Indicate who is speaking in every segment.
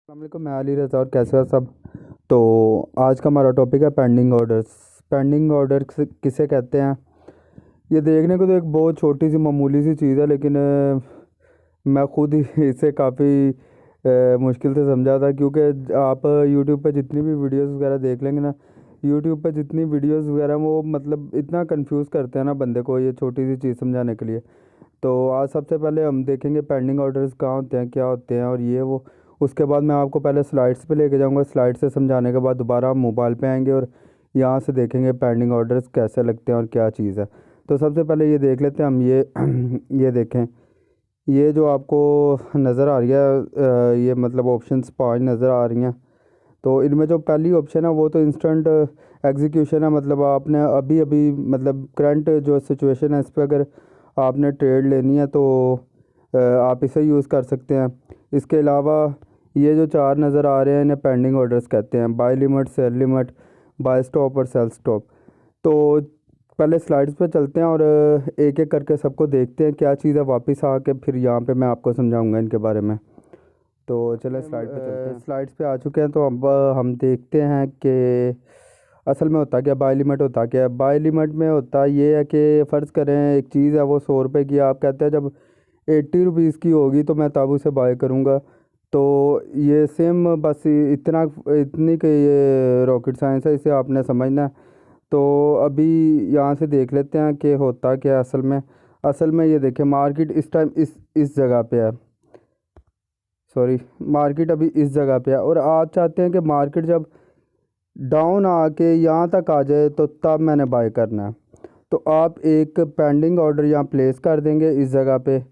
Speaker 1: अस्सलामुअलैकुम, मैं अली रज़ा और कैसे हो सब। तो आज का हमारा टॉपिक है पेंडिंग ऑर्डर्स। पेंडिंग ऑर्डर्स किसे कहते हैं। ये देखने को तो एक बहुत छोटी सी मामूली सी चीज़ है, लेकिन मैं खुद ही इसे काफ़ी मुश्किल से समझा था, क्योंकि आप यूट्यूब पे जितनी भी वीडियोस वगैरह देख लेंगे ना, यूट्यूब पे जितनी वीडियोस वगैरह वो मतलब इतना कंफ्यूज करते हैं ना बंदे को ये छोटी सी चीज़ समझाने के लिए। तो आज सबसे पहले हम देखेंगे पेंडिंग ऑर्डर्स कहाँ होते हैं, क्या होते हैं और ये वो। उसके बाद मैं आपको पहले स्लाइड्स पे लेके जाऊंगा, स्लाइड से समझाने के बाद दोबारा हम मोबाइल पे आएंगे और यहाँ से देखेंगे पेंडिंग ऑर्डर्स कैसे लगते हैं और क्या चीज़ है। तो सबसे पहले ये देख लेते हैं हम ये ये देखें। ये जो आपको नज़र आ रही है ये मतलब ऑप्शंस 5 नज़र आ रही हैं। तो इनमें जो पहली ऑप्शन है वो तो इंस्टेंट एग्जीक्यूशन है, मतलब आपने अभी अभी मतलब करंट जो सिचुएशन है इस पर अगर आपने ट्रेड लेनी है तो आप इसे यूज़ कर सकते हैं। इसके अलावा ये जो चार नज़र आ रहे हैं इन्हें पेंडिंग ऑर्डर्स कहते हैं, buy limit, sell limit, buy stop और सेल स्टॉप। तो पहले स्लाइड्स पे चलते हैं और एक एक करके सबको देखते हैं क्या चीज़ है, वापस आके फिर यहाँ पे मैं आपको समझाऊंगा इनके बारे में। तो चले स्लाइड पे चलते हैं। स्लाइड्स पे आ चुके हैं, तो अब हम देखते हैं कि असल में होता क्या, बाय लिमिट होता क्या है। बाय लिमिट में होता ये है कि फ़र्ज़ करें एक चीज़ है वो 100 रुपये की, आप कहते हैं जब 80 रुपीज़ की होगी तो मैं तब उसे बाय करूँगा। तो ये सेम बस इतना इतनी कि ये रॉकेट साइंस है, इसे आपने समझना है। तो अभी यहाँ से देख लेते हैं कि होता क्या है असल में ये देखें, मार्केट इस टाइम इस जगह पे है। सॉरी, मार्केट अभी इस जगह पे है और आप चाहते हैं कि मार्केट जब डाउन आके यहाँ तक आ जाए तो तब मैंने बाय करना है। तो आप एक पेंडिंग ऑर्डर यहाँ प्लेस कर देंगे इस जगह पे,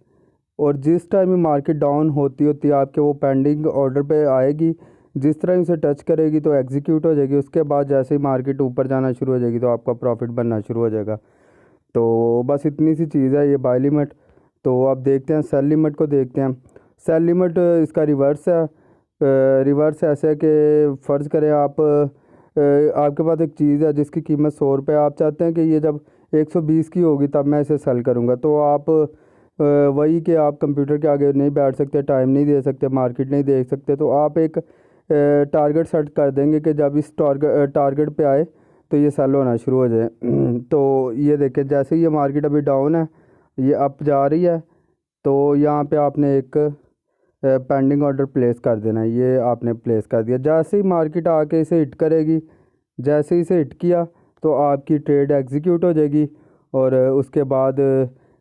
Speaker 1: और जिस टाइम ही मार्केट डाउन होती होती आपके वो पेंडिंग ऑर्डर पे आएगी, जिस तरह ही उसे टच करेगी तो एग्जीक्यूट हो जाएगी। उसके बाद जैसे ही मार्केट ऊपर जाना शुरू हो जाएगी तो आपका प्रॉफिट बनना शुरू हो जाएगा। तो बस इतनी सी चीज़ है ये बाय लिमिट। तो अब देखते हैं सेल लिमिट को देखते हैं। सेल लिमिट इसका रिवर्स है। रिवर्स ऐसे है कि फ़र्ज़ करें आप आपके पास एक चीज़ है जिसकी कीमत 100 रुपये, आप चाहते हैं कि ये जब 120 की होगी तब मैं इसे सेल करूँगा। तो आप वही कि आप कंप्यूटर के आगे नहीं बैठ सकते, टाइम नहीं दे सकते, मार्केट नहीं देख सकते, तो आप एक टारगेट सेट कर देंगे कि जब इस टारगेट पे आए तो ये सेल होना शुरू हो जाए। तो ये देखें, जैसे ही ये मार्केट अभी डाउन है, ये अप जा रही है, तो यहाँ पे आपने एक पेंडिंग ऑर्डर प्लेस कर देना है। ये आपने प्लेस कर दिया। जैसे ही मार्केट आके इसे हिट करेगी, जैसे ही इसे हिट किया तो आपकी ट्रेड एग्जीक्यूट हो जाएगी, और उसके बाद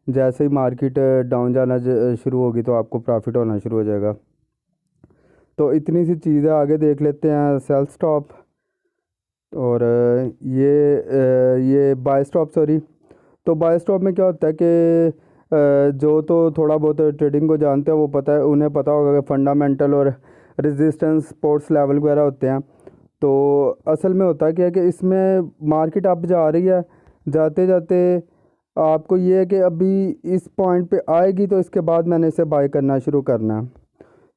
Speaker 1: जैसे ही मार्केट डाउन जाना शुरू होगी तो आपको प्रॉफिट होना शुरू हो जाएगा। तो इतनी सी चीज़ है। आगे देख लेते हैं सेल स्टॉप और ये बाय स्टॉप, सॉरी। तो बाय स्टॉप में क्या होता है कि जो तो थोड़ा बहुत ट्रेडिंग को जानते हैं वो पता है, उन्हें पता होगा कि फंडामेंटल और रेजिस्टेंस सपोर्ट्स लेवल वगैरह होते हैं। तो असल में होता क्या है कि इसमें मार्केट अप जा रही है, जाते जाते आपको ये है कि अभी इस पॉइंट पे आएगी तो इसके बाद मैंने इसे बाय करना शुरू करना है।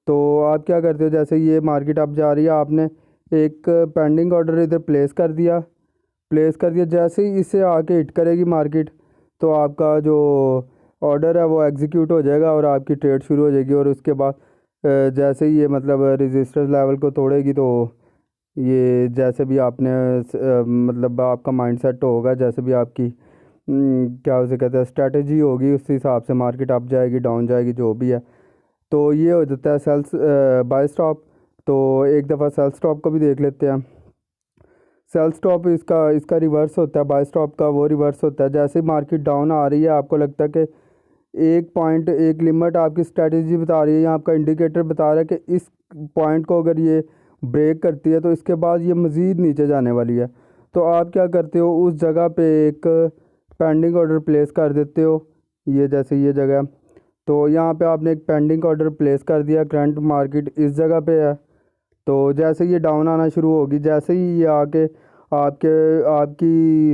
Speaker 1: तो आप क्या करते हो, जैसे ये मार्केट अप जा रही है, आपने एक पेंडिंग ऑर्डर इधर प्लेस कर दिया। जैसे ही इसे आके हिट करेगी मार्केट तो आपका जो ऑर्डर है वो एग्जीक्यूट हो जाएगा और आपकी ट्रेड शुरू हो जाएगी। और उसके बाद जैसे ही ये मतलब रेजिस्टेंस लेवल को तोड़ेगी तो ये जैसे भी आपने मतलब आपका माइंड सेट होगा, जैसे भी आपकी क्या उसे कहते हैं स्ट्रेटजी होगी, उस हिसाब से मार्केट अप जाएगी, डाउन जाएगी, जो भी है। तो ये हो जाता है सेल्स बाय स्टॉप। तो एक दफ़ा सेल स्टॉप को भी देख लेते हैं। सेल स्टॉप इसका इसका रिवर्स होता है, बाय स्टॉप का वो रिवर्स होता है। जैसे ही मार्केट डाउन आ रही है, आपको लगता है कि एक पॉइंट, एक लिमिट आपकी स्ट्रेटजी बता रही है या आपका इंडिकेटर बता रहा है कि इस पॉइंट को अगर ये ब्रेक करती है तो इसके बाद ये मज़ीद नीचे जाने वाली है। तो आप क्या करते हो, उस जगह पे एक पेंडिंग ऑर्डर प्लेस कर देते हो। ये जैसे ये जगह, तो यहाँ पे आपने एक पेंडिंग ऑर्डर प्लेस कर दिया, करंट मार्केट इस जगह पे है। तो जैसे ये डाउन आना शुरू होगी, जैसे ही ये आके आपके आपकी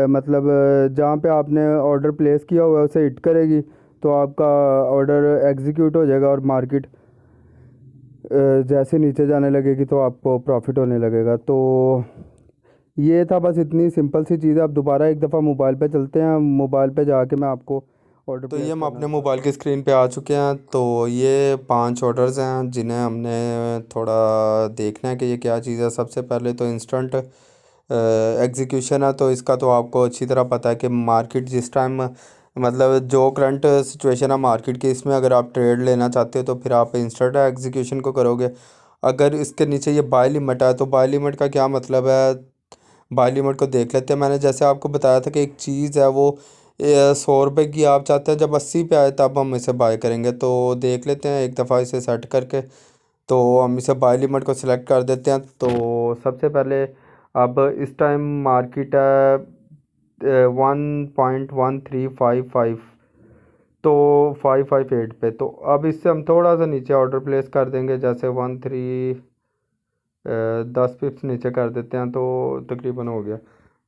Speaker 1: मतलब जहाँ पे आपने ऑर्डर प्लेस किया हुआ है उसे हिट करेगी तो आपका ऑर्डर एग्जीक्यूट हो जाएगा और मार्केट जैसे नीचे जाने लगेगी तो आपको प्रॉफिट होने लगेगा। तो ये था, बस इतनी सिंपल सी चीज़ है। अब दोबारा एक दफ़ा मोबाइल पे चलते हैं, मोबाइल पे जाके मैं आपको ऑर्डर
Speaker 2: तो ये
Speaker 1: प्लेस
Speaker 2: हम
Speaker 1: करना
Speaker 2: अपने
Speaker 1: स्टार्ट
Speaker 2: मोबाइल की
Speaker 1: करें।
Speaker 2: स्क्रीन पे आ चुके हैं। तो ये 5 ऑर्डर्स हैं जिन्हें हमने थोड़ा देखना है कि ये क्या चीज़ है। सबसे पहले तो इंस्टेंट एग्जीक्यूशन है। तो इसका तो आपको अच्छी तरह पता है कि मार्केट जिस टाइम मतलब जो करंट सिचुएशन है मार्केट की, इसमें अगर आप ट्रेड लेना चाहते हो तो फिर आप इंस्टेंट एग्जीक्यूशन को करोगे। अगर इसके नीचे ये बाय लिमिट है तो बाय लिमिट का क्या मतलब है, बाय लिमिट को देख लेते हैं। मैंने जैसे आपको बताया था कि एक चीज़ है वो 100 रुपये की आप चाहते हैं, जब 80 पे आए तब हम इसे बाय करेंगे। तो देख लेते हैं एक दफ़ा इसे सेट करके। तो हम इसे बाय लिमिट को सिलेक्ट कर देते हैं। तो सबसे पहले अब इस टाइम मार्केट है 1.1355, तो 558 पे। तो अब इससे हम थोड़ा सा नीचे ऑर्डर प्लेस कर देंगे, जैसे 10 पिप्स नीचे कर देते हैं तो तकरीबन हो गया।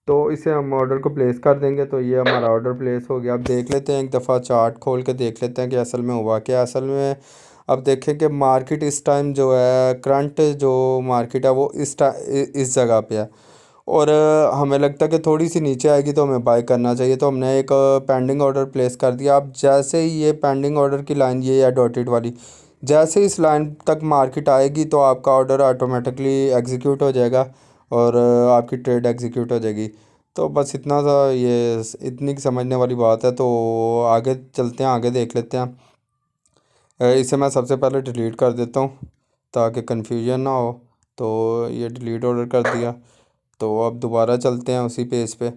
Speaker 2: तो इसे हम ऑर्डर को प्लेस कर देंगे। तो ये हमारा ऑर्डर प्लेस हो गया। अब देख लेते हैं एक दफ़ा चार्ट खोल के देख लेते हैं कि असल में हुआ क्या। असल में अब देखें कि मार्केट इस टाइम जो है करंट जो मार्केट है वो इस जगह पे है। और हमें लगता है कि थोड़ी सी नीचे आएगी तो हमें बाय करना चाहिए। तो हमने एक पेंडिंग ऑर्डर प्लेस कर दिया। अब जैसे ही ये पेंडिंग ऑर्डर की लाइन ये है डॉटेड वाली, जैसे ही इस लाइन तक मार्केट आएगी तो आपका ऑर्डर ऑटोमेटिकली एग्जीक्यूट हो जाएगा और आपकी ट्रेड एग्जीक्यूट हो जाएगी। तो बस इतना सा, ये इतनी समझने वाली बात है। तो आगे चलते हैं, आगे देख लेते हैं। इसे मैं सबसे पहले डिलीट कर देता हूँ ताकि कन्फ्यूजन ना हो। तो ये डिलीट ऑर्डर कर दिया। तो अब दोबारा चलते हैं उसी पेज पे।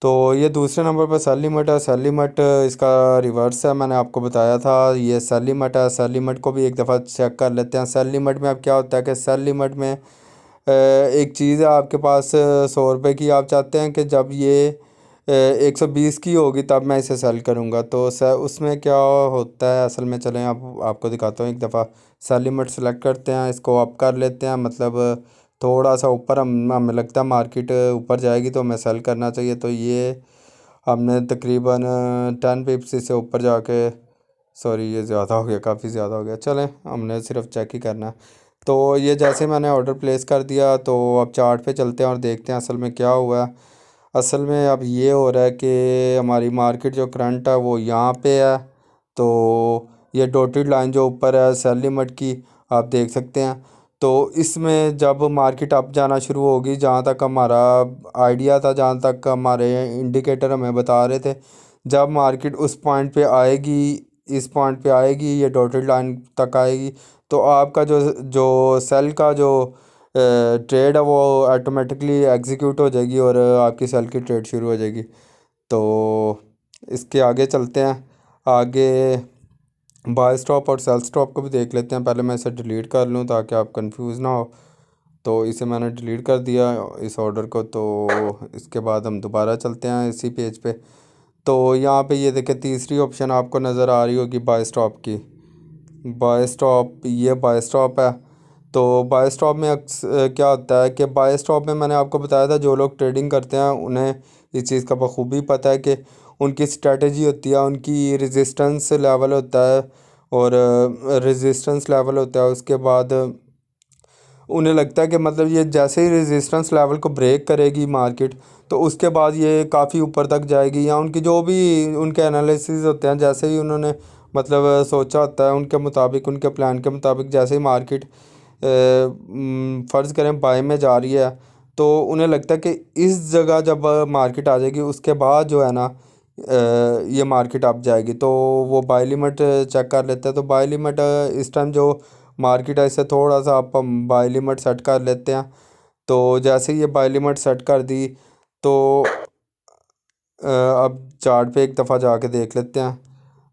Speaker 2: तो ये दूसरे नंबर पर सेल लिमिट है। सेल लिमिट इसका रिवर्स है, मैंने आपको बताया था। ये सेल लिमिट है। सेल लिमिट को भी एक दफ़ा चेक कर लेते हैं। सेल लिमिट में अब क्या होता है कि सेल लिमिट में एक चीज़ है आपके पास 100 रुपये की, आप चाहते हैं कि जब ये 120 की होगी तब मैं इसे सेल करूँगा। तो उसमें क्या होता है असल में, चलें अब आपको दिखाता हूँ एक दफ़ा। सेल लिमिट सेलेक्ट करते हैं, इसको अप कर लेते हैं, मतलब थोड़ा सा ऊपर। हमें लगता है मार्केट ऊपर जाएगी तो हमें सेल करना चाहिए। तो ये हमने तकरीबन 10 पिप्स से ऊपर जाके, सॉरी ये ज़्यादा हो गया, काफ़ी ज़्यादा हो गया। चलें, हमने सिर्फ चेक ही करना है। तो ये जैसे मैंने ऑर्डर प्लेस कर दिया। तो अब चार्ट पे चलते हैं और देखते हैं असल में क्या हुआ है। असल में अब ये हो रहा है कि हमारी मार्केट जो करंट है वो यहाँ पे है। तो ये डॉटेड लाइन जो ऊपर है सेल लिमिट की, आप देख सकते हैं। तो इसमें जब मार्केट अप जाना शुरू होगी, जहाँ तक हमारा आइडिया था, जहाँ तक हमारे इंडिकेटर हमें बता रहे थे, जब मार्केट उस पॉइंट पे आएगी, इस पॉइंट पे आएगी, ये डॉटेड लाइन तक आएगी, तो आपका जो जो सेल का जो ट्रेड है वो ऑटोमेटिकली एग्जीक्यूट हो जाएगी और आपकी सेल की ट्रेड शुरू हो जाएगी। तो इसके आगे चलते हैं। आगे बाय स्टॉप और सेल स्टॉप को भी देख लेते हैं। पहले मैं इसे डिलीट कर लूँ ताकि आप कंफ्यूज ना हो। तो इसे मैंने डिलीट कर दिया इस ऑर्डर को। तो इसके बाद हम दोबारा चलते हैं इसी पेज पे। तो यहाँ पे ये देखें तीसरी ऑप्शन आपको नज़र आ रही होगी बाय स्टॉप की। बाय स्टॉप, ये बाय स्टॉप है। तो बाय स्टॉप में क्या होता है कि बाय स्टॉप में मैंने आपको बताया था जो लोग ट्रेडिंग करते हैं उन्हें इस चीज़ का बखूबी पता है कि उनकी स्ट्रेटजी होती है, उनकी रेजिस्टेंस लेवल होता है। और रेजिस्टेंस लेवल होता है, उसके बाद उन्हें लगता है कि मतलब ये जैसे ही रेजिस्टेंस लेवल को ब्रेक करेगी मार्केट, तो उसके बाद ये काफ़ी ऊपर तक जाएगी। या उनकी जो भी उनके एनालिसिस होते हैं, जैसे ही उन्होंने मतलब सोचा होता है उनके मुताबिक, उनके प्लान के मुताबिक, जैसे ही मार्केट फ़र्ज़ करें बाय में जा रही है, तो उन्हें लगता है कि इस जगह जब मार्केट आ जाएगी उसके बाद जो है ना ये मार्केट अप जाएगी। तो वो बाय लिमिट चेक कर लेते हैं। तो बाय लिमिट इस टाइम जो मार्केट है इससे थोड़ा सा आप हम बाय लिमिट सेट कर लेते हैं। तो जैसे ही ये बाय लिमिट सेट कर दी, तो अब चार्ट पे एक दफ़ा जाके देख लेते हैं।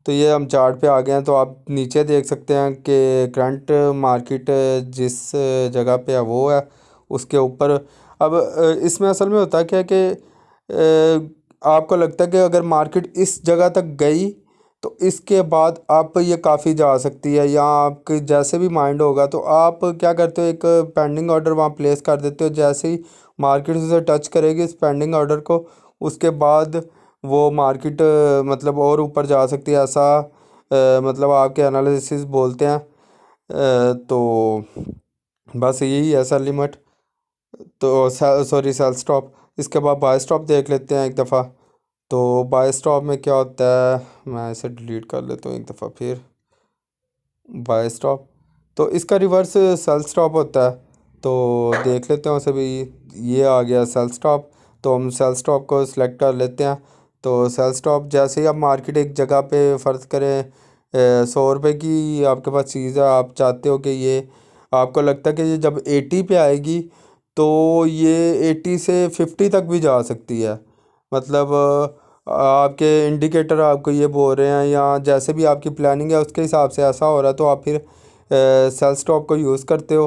Speaker 2: तो ये हम चार्ट पे आ गए हैं। तो आप नीचे देख सकते हैं कि करंट मार्केट जिस जगह पे है वो है उसके ऊपर। अब इसमें असल में होता क्या है कि आपको लगता है कि अगर मार्केट इस जगह तक गई तो इसके बाद आप ये काफ़ी जा सकती है, या आपके जैसे भी माइंड होगा तो आप क्या करते हो, एक पेंडिंग ऑर्डर वहाँ प्लेस कर देते हो। जैसे ही मार्केट उसे टच करेगी इस पेंडिंग ऑर्डर को, उसके बाद वो मार्केट मतलब और ऊपर जा सकती है, ऐसा मतलब आपके एनालिसिस बोलते हैं। तो बस यही है सेल लिमिट। तो सॉरी सेल स्टॉप। इसके बाद बाय स्टॉप देख लेते हैं एक दफ़ा। तो बाय स्टॉप में क्या होता है, मैं इसे डिलीट कर लेता हूँ एक दफ़ा फिर। बाय स्टॉप, तो इसका रिवर्स सेल स्टॉप होता है। तो देख लेते हैं उसे भी। ये आ गया सेल स्टॉप। तो हम सेल स्टॉप को सिलेक्ट कर लेते हैं। तो सेल स्टॉप जैसे ही आप मार्केट एक जगह पे फ़र्ज़ करें 100 रुपये की आपके पास चीज़ है, आप चाहते हो कि ये, आपको लगता है कि ये जब 80 पे आएगी तो ये 80 से 50 तक भी जा सकती है। मतलब आपके इंडिकेटर आपको ये बोल रहे हैं, या जैसे भी आपकी प्लानिंग है उसके हिसाब से ऐसा हो रहा है, तो आप फिर सेल स्टॉप को यूज़ करते हो।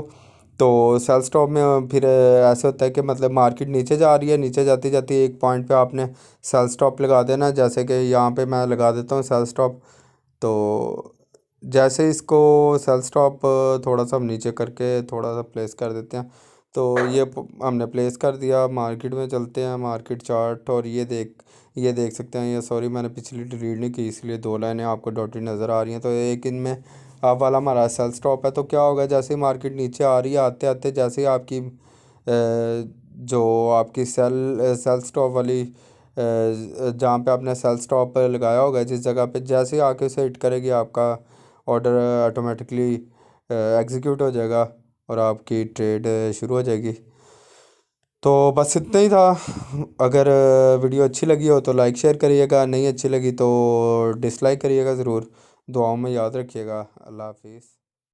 Speaker 2: तो सेल स्टॉप में फिर ऐसे होता है कि मतलब मार्केट नीचे जा रही है, नीचे जाती जाती एक पॉइंट पे आपने सेल स्टॉप लगा देना। जैसे कि यहाँ पे मैं लगा देता हूँ सेल स्टॉप। तो जैसे इसको सेल स्टॉप थोड़ा सा हम नीचे करके थोड़ा सा प्लेस कर देते हैं। तो ये हमने प्लेस कर दिया। मार्केट में चलते हैं, मार्केट चार्ट, और ये देख सकते हैं। ये सॉरी मैंने पिछली डिलीट नहीं की, इसलिए दो लाइनें आपको डॉटेड नज़र आ रही हैं। तो एक इनमें आप वाला हमारा सेल स्टॉप है। तो क्या होगा, जैसे ही मार्केट नीचे आ रही है, आते आते जैसे ही आपकी जो आपकी सेल स्टॉप वाली जहाँ पे आपने सेल स्टॉप लगाया होगा जिस जगह पे, जैसे ही आके उसे हिट करेगी आपका ऑर्डर ऑटोमेटिकली एग्जीक्यूट हो जाएगा और आपकी ट्रेड शुरू हो जाएगी। तो बस इतना ही था। अगर वीडियो अच्छी लगी हो तो लाइक शेयर करिएगा, नहीं अच्छी लगी तो डिसलाइक करिएगा ज़रूर। दुआओं में याद रखिएगा। अल्लाह हाफिज़।